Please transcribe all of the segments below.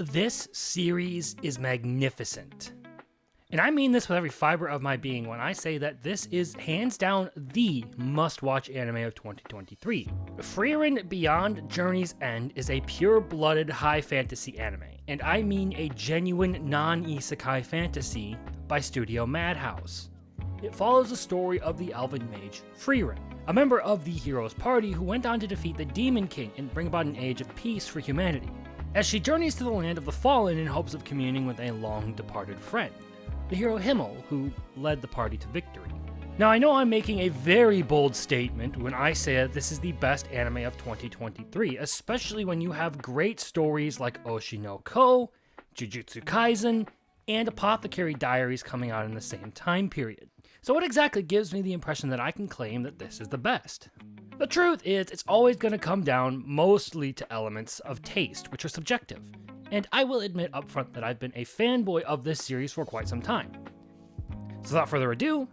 This series is magnificent. And I mean this with every fiber of my being when I say that this is hands down the must-watch anime of 2023. Frieren Beyond Journey's End is a pure-blooded high fantasy anime, and I mean a genuine non-isekai fantasy by Studio Madhouse. It follows the story of the elven mage Frieren, a member of the hero's party who went on to defeat the Demon King and bring about an age of peace for humanity, as she journeys to the land of the fallen in hopes of communing with a long-departed friend, the hero Himmel, who led the party to victory. Now, I know I'm making a very bold statement when I say that this is the best anime of 2023, especially when you have great stories like Oshi no Ko, Jujutsu Kaisen, and Apothecary Diaries coming out in the same time period. So what exactly gives me the impression that I can claim that this is the best? The truth is, it's always going to come down mostly to elements of taste, which are subjective. And I will admit upfront that I've been a fanboy of this series for quite some time. So without further ado,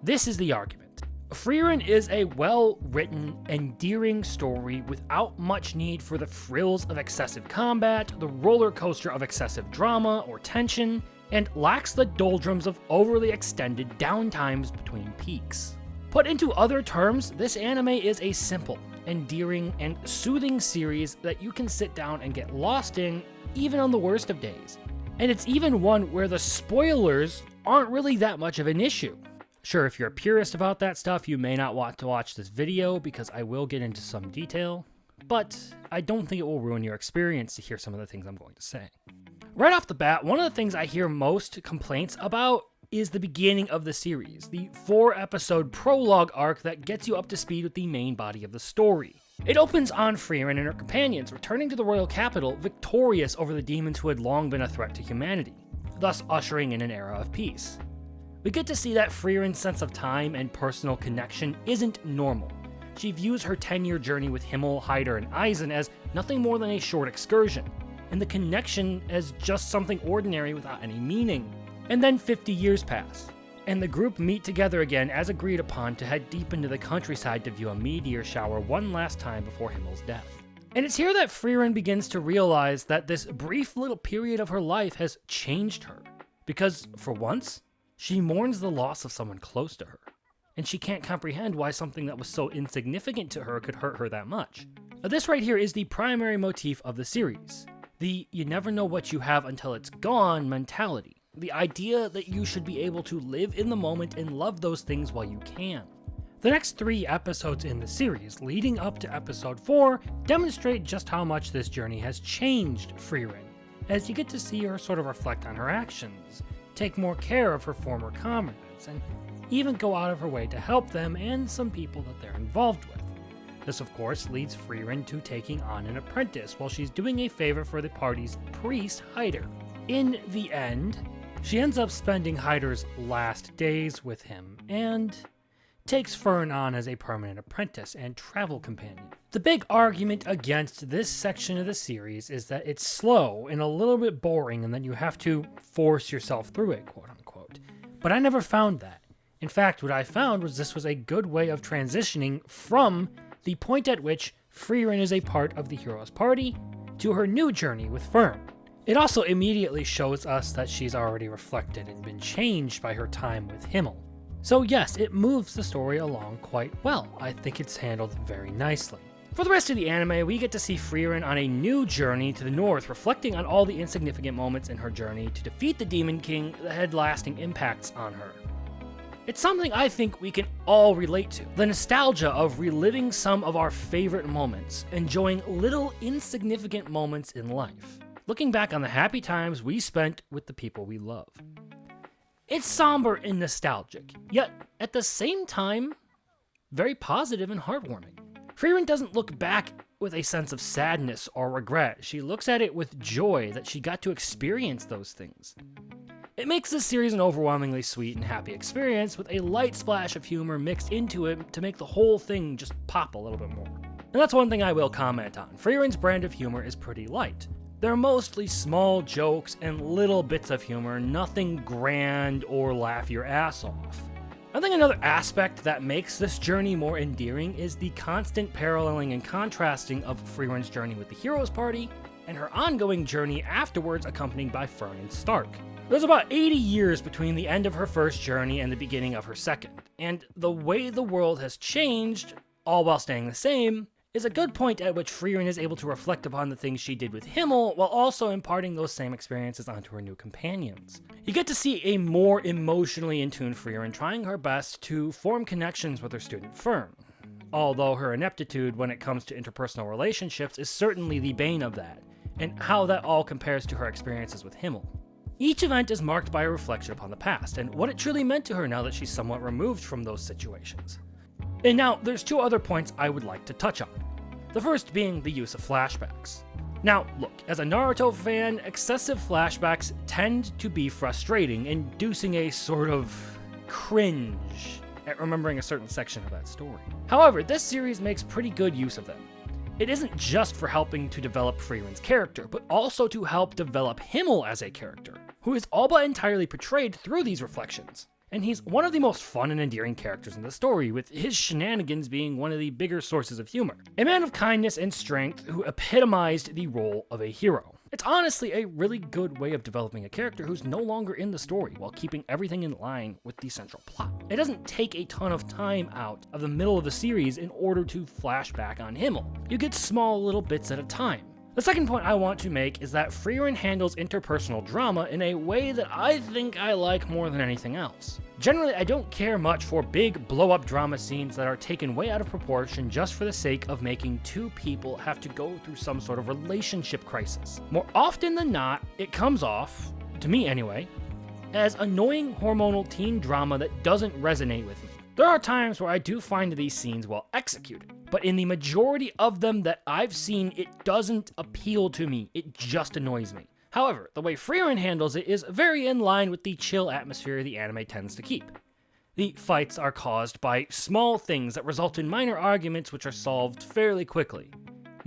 this is the argument. Frieren is a well-written, endearing story without much need for the frills of excessive combat, the roller coaster of excessive drama or tension, and lacks the doldrums of overly extended downtimes between peaks. Put into other terms, this anime is a simple, endearing, and soothing series that you can sit down and get lost in, even on the worst of days. And it's even one where the spoilers aren't really that much of an issue. Sure, if you're a purist about that stuff, you may not want to watch this video because I will get into some detail, but I don't think it will ruin your experience to hear some of the things I'm going to say. Right off the bat, one of the things I hear most complaints about is the beginning of the series, the 4-episode prologue arc that gets you up to speed with the main body of the story. It opens on Frieren and her companions returning to the royal capital victorious over the demons who had long been a threat to humanity, thus ushering in an era of peace. We get to see that Frieren's sense of time and personal connection isn't normal. She views her 10-year journey with Himmel, Hyder, and Eisen as nothing more than a short excursion, and the connection as just something ordinary without any meaning. And then 50 years pass, and the group meet together again as agreed upon to head deep into the countryside to view a meteor shower one last time before Himmel's death. And it's here that Frieren begins to realize that this brief little period of her life has changed her, because for once, she mourns the loss of someone close to her, and she can't comprehend why something that was so insignificant to her could hurt her that much. Now, this right here is the primary motif of the series, the you never know what you have until it's gone mentality. The idea that you should be able to live in the moment and love those things while you can. The next 3 episodes in the series, leading up to episode 4, demonstrate just how much this journey has changed Frieren, as you get to see her sort of reflect on her actions, take more care of her former comrades, and even go out of her way to help them and some people that they're involved with. This, of course, leads Frieren to taking on an apprentice while she's doing a favor for the party's priest, Hyder. In the end, she ends up spending Hyder's last days with him, and takes Fern on as a permanent apprentice and travel companion. The big argument against this section of the series is that it's slow and a little bit boring and that you have to force yourself through it, quote unquote. But I never found that. In fact, what I found was this was a good way of transitioning from the point at which Frieren is a part of the hero's party to her new journey with Fern. It also immediately shows us that she's already reflected and been changed by her time with Himmel. So yes, it moves the story along quite well. I think it's handled very nicely. For the rest of the anime, we get to see Frieren on a new journey to the north, reflecting on all the insignificant moments in her journey to defeat the Demon King that had lasting impacts on her. It's something I think we can all relate to. The nostalgia of reliving some of our favorite moments, enjoying little insignificant moments in life. Looking back on the happy times we spent with the people we love. It's somber and nostalgic, yet at the same time, very positive and heartwarming. Frieren doesn't look back with a sense of sadness or regret. She looks at it with joy that she got to experience those things. It makes this series an overwhelmingly sweet and happy experience with a light splash of humor mixed into it to make the whole thing just pop a little bit more. And that's one thing I will comment on. Frieren's brand of humor is pretty light. They're mostly small jokes and little bits of humor, nothing grand or laugh your ass off. I think another aspect that makes this journey more endearing is the constant paralleling and contrasting of Frieren's journey with the hero's party and her ongoing journey afterwards accompanied by Frieren and Stark. There's about 80 years between the end of her first journey and the beginning of her second, and the way the world has changed, all while staying the same, is a good point at which Frieren is able to reflect upon the things she did with Himmel while also imparting those same experiences onto her new companions. You get to see a more emotionally in tune Frieren trying her best to form connections with her student Fern, although her ineptitude when it comes to interpersonal relationships is certainly the bane of that, and how that all compares to her experiences with Himmel. Each event is marked by a reflection upon the past, and what it truly meant to her now that she's somewhat removed from those situations. And now, there's two other points I would like to touch on. The first being the use of flashbacks. Now, look, as a Naruto fan, excessive flashbacks tend to be frustrating, inducing a sort of cringe at remembering a certain section of that story. However, this series makes pretty good use of them. It isn't just for helping to develop Frieren's character, but also to help develop Himmel as a character, who is all but entirely portrayed through these reflections. And he's one of the most fun and endearing characters in the story, with his shenanigans being one of the bigger sources of humor. A man of kindness and strength who epitomized the role of a hero. It's honestly a really good way of developing a character who's no longer in the story while keeping everything in line with the central plot. It doesn't take a ton of time out of the middle of the series in order to flash back on Himmel. You get small little bits at a time. The second point I want to make is that Frieren handles interpersonal drama in a way that I think I like more than anything else. Generally, I don't care much for big blow-up drama scenes that are taken way out of proportion just for the sake of making two people have to go through some sort of relationship crisis. More often than not, it comes off, to me anyway, as annoying hormonal teen drama that doesn't resonate with me. There are times where I do find these scenes well executed, but in the majority of them that I've seen, it doesn't appeal to me, it just annoys me. However, the way Frieren handles it is very in line with the chill atmosphere the anime tends to keep. The fights are caused by small things that result in minor arguments which are solved fairly quickly.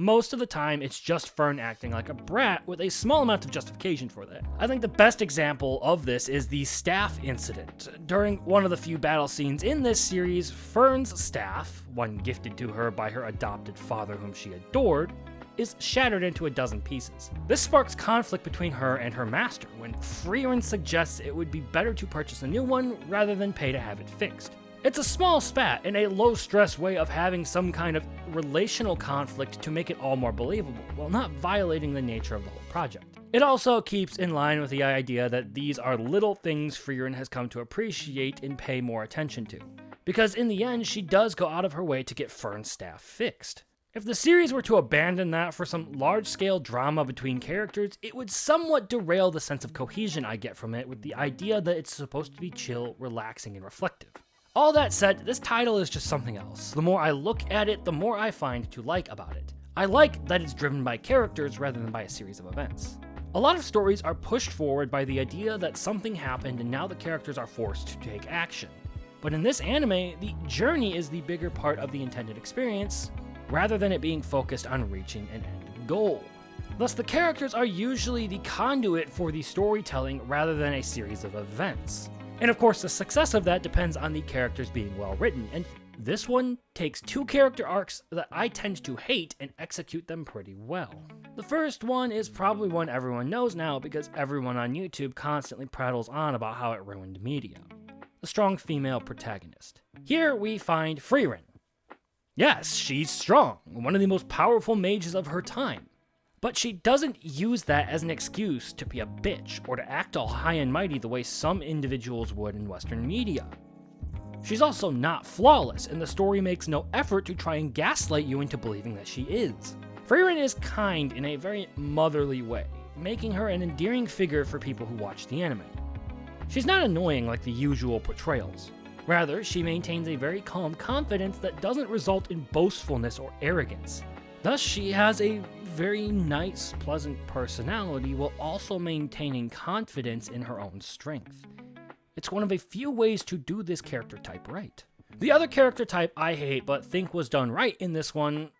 Most of the time, it's just Fern acting like a brat with a small amount of justification for that. I think the best example of this is the staff incident. During one of the few battle scenes in this series, Fern's staff, one gifted to her by her adopted father whom she adored, is shattered into a dozen pieces. This sparks conflict between her and her master when Frieren suggests it would be better to purchase a new one rather than pay to have it fixed. It's a small spat and a low-stress way of having some kind of relational conflict to make it all more believable, while not violating the nature of the whole project. It also keeps in line with the idea that these are little things Frieren has come to appreciate and pay more attention to, because in the end, she does go out of her way to get Fern's staff fixed. If the series were to abandon that for some large-scale drama between characters, it would somewhat derail the sense of cohesion I get from it with the idea that it's supposed to be chill, relaxing, and reflective. All that said, this title is just something else. The more I look at it, the more I find to like about it. I like that it's driven by characters rather than by a series of events. A lot of stories are pushed forward by the idea that something happened and now the characters are forced to take action. But in this anime, the journey is the bigger part of the intended experience, rather than it being focused on reaching an end goal. Thus, the characters are usually the conduit for the storytelling rather than a series of events. And of course, the success of that depends on the characters being well written, and this one takes two character arcs that I tend to hate and execute them pretty well. The first one is probably one everyone knows now because everyone on YouTube constantly prattles on about how it ruined media. The strong female protagonist. Here we find Frieren. Yes, she's strong, one of the most powerful mages of her time. But she doesn't use that as an excuse to be a bitch or to act all high and mighty the way some individuals would in Western media. She's also not flawless, and the story makes no effort to try and gaslight you into believing that she is. Frieren is kind in a very motherly way, making her an endearing figure for people who watch the anime. She's not annoying like the usual portrayals. Rather, she maintains a very calm confidence that doesn't result in boastfulness or arrogance. Thus, she has a very nice, pleasant personality while also maintaining confidence in her own strength. It's one of a few ways to do this character type right. The other character type I hate but think was done right in this one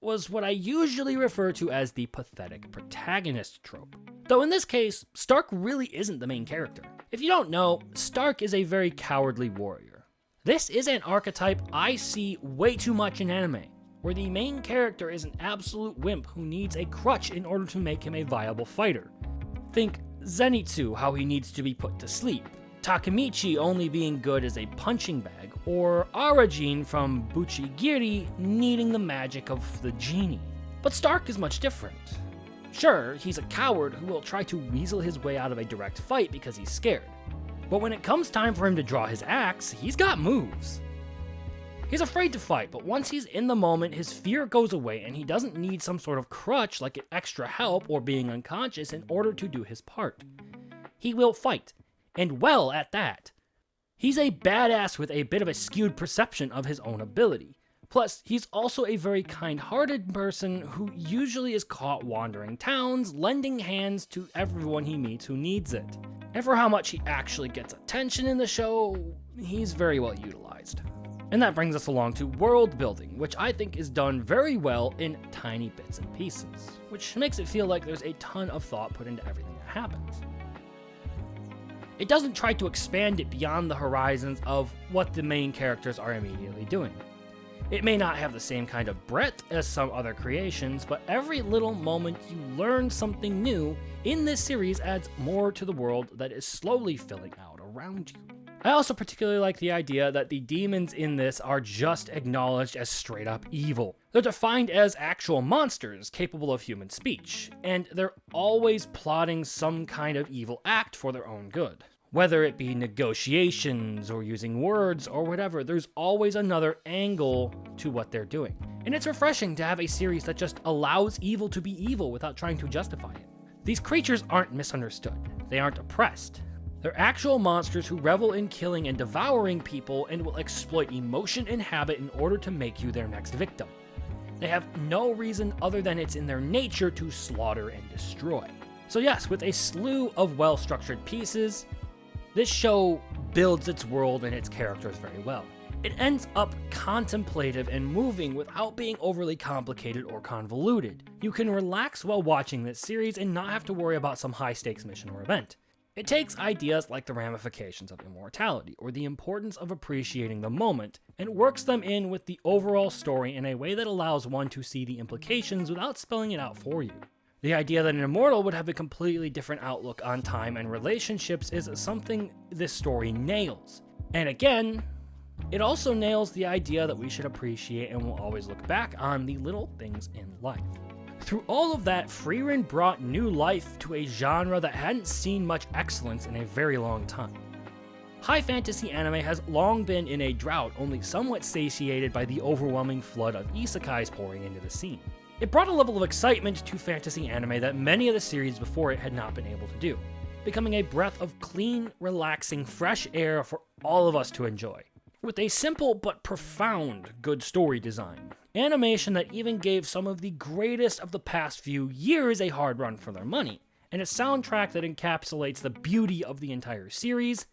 was what I usually refer to as the pathetic protagonist trope. Though in this case, Stark really isn't the main character. If you don't know, Stark is a very cowardly warrior. This is an archetype I see way too much in anime. where the main character is an absolute wimp who needs a crutch in order to make him a viable fighter. Think Zenitsu, how he needs to be put to sleep, Takemichi only being good as a punching bag, or Arajin from Buchigiri needing the magic of the genie. But Stark is much different. Sure, he's a coward who will try to weasel his way out of a direct fight because he's scared. But when it comes time for him to draw his axe, he's got moves. He's afraid to fight, but once he's in the moment, his fear goes away and he doesn't need some sort of crutch like extra help or being unconscious in order to do his part. He will fight, and well at that. He's a badass with a bit of a skewed perception of his own ability. Plus, he's also a very kind-hearted person who usually is caught wandering towns, lending hands to everyone he meets who needs it. And for how much he actually gets attention in the show, he's very well utilized. And that brings us along to world building, which I think is done very well in tiny bits and pieces, which makes it feel like there's a ton of thought put into everything that happens. It doesn't try to expand it beyond the horizons of what the main characters are immediately doing. It may not have the same kind of breadth as some other creations, but every little moment you learn something new in this series adds more to the world that is slowly filling out around you. I also particularly like the idea that the demons in this are just acknowledged as straight up evil. They're defined as actual monsters capable of human speech, and they're always plotting some kind of evil act for their own good. Whether it be negotiations or using words or whatever, there's always another angle to what they're doing. And it's refreshing to have a series that just allows evil to be evil without trying to justify it. These creatures aren't misunderstood. They aren't oppressed. They're actual monsters who revel in killing and devouring people and will exploit emotion and habit in order to make you their next victim. They have no reason other than it's in their nature to slaughter and destroy. So yes, with a slew of well-structured pieces, this show builds its world and its characters very well. It ends up contemplative and moving without being overly complicated or convoluted. You can relax while watching this series and not have to worry about some high-stakes mission or event. It takes ideas like the ramifications of immortality or the importance of appreciating the moment and works them in with the overall story in a way that allows one to see the implications without spelling it out for you. The idea that an immortal would have a completely different outlook on time and relationships is something this story nails. And again, it also nails the idea that we should appreciate and will always look back on the little things in life. Through all of that, Frieren brought new life to a genre that hadn't seen much excellence in a very long time. High fantasy anime has long been in a drought, only somewhat satiated by the overwhelming flood of isekais pouring into the scene. It brought a level of excitement to fantasy anime that many of the series before it had not been able to do, becoming a breath of clean, relaxing, fresh air for all of us to enjoy. With a simple but profound good story design, animation that even gave some of the greatest of the past few years a hard run for their money, and a soundtrack that encapsulates the beauty of the entire series,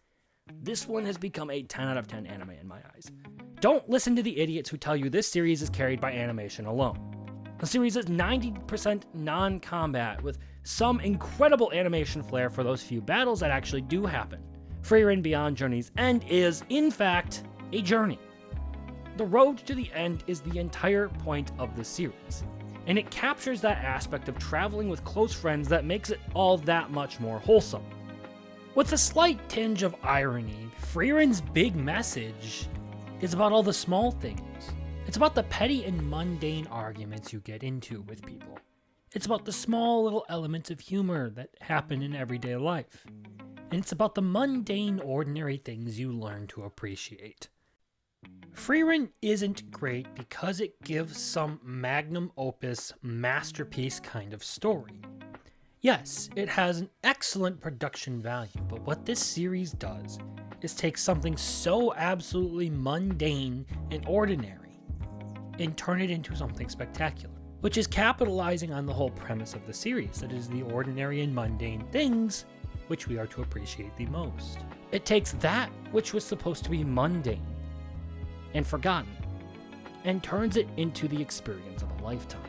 this one has become a 10 out of 10 anime in my eyes. Don't listen to the idiots who tell you this series is carried by animation alone. The series is 90% non-combat, with some incredible animation flair for those few battles that actually do happen. Frieren Beyond Journey's End is, in fact, a journey. The road to the end is the entire point of the series, and it captures that aspect of traveling with close friends that makes it all that much more wholesome. With a slight tinge of irony, Frieren's big message is about all the small things. It's about the petty and mundane arguments you get into with people. It's about the small little elements of humor that happen in everyday life. And it's about the mundane, ordinary things you learn to appreciate. Frieren isn't great because it gives some magnum opus, masterpiece kind of story. Yes, it has an excellent production value, but what this series does is take something so absolutely mundane and ordinary and turn it into something spectacular, which is capitalizing on the whole premise of the series, that is the ordinary and mundane things which we are to appreciate the most. It takes that which was supposed to be mundane and forgotten and turns it into the experience of a lifetime.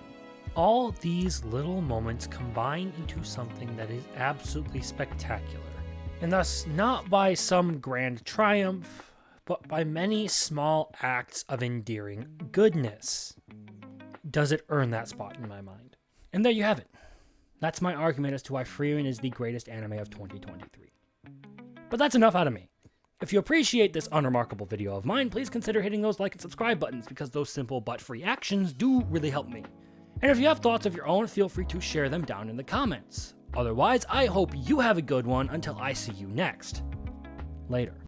All these little moments combine into something that is absolutely spectacular, and thus not by some grand triumph, but by many small acts of endearing goodness. does it earn that spot in my mind? And there you have it. That's my argument as to why Frieren is the greatest anime of 2023. But that's enough out of me. If you appreciate this unremarkable video of mine, please consider hitting those like and subscribe buttons, because those simple but free actions do really help me. And if you have thoughts of your own, feel free to share them down in the comments. Otherwise, I hope you have a good one until I see you next. Later.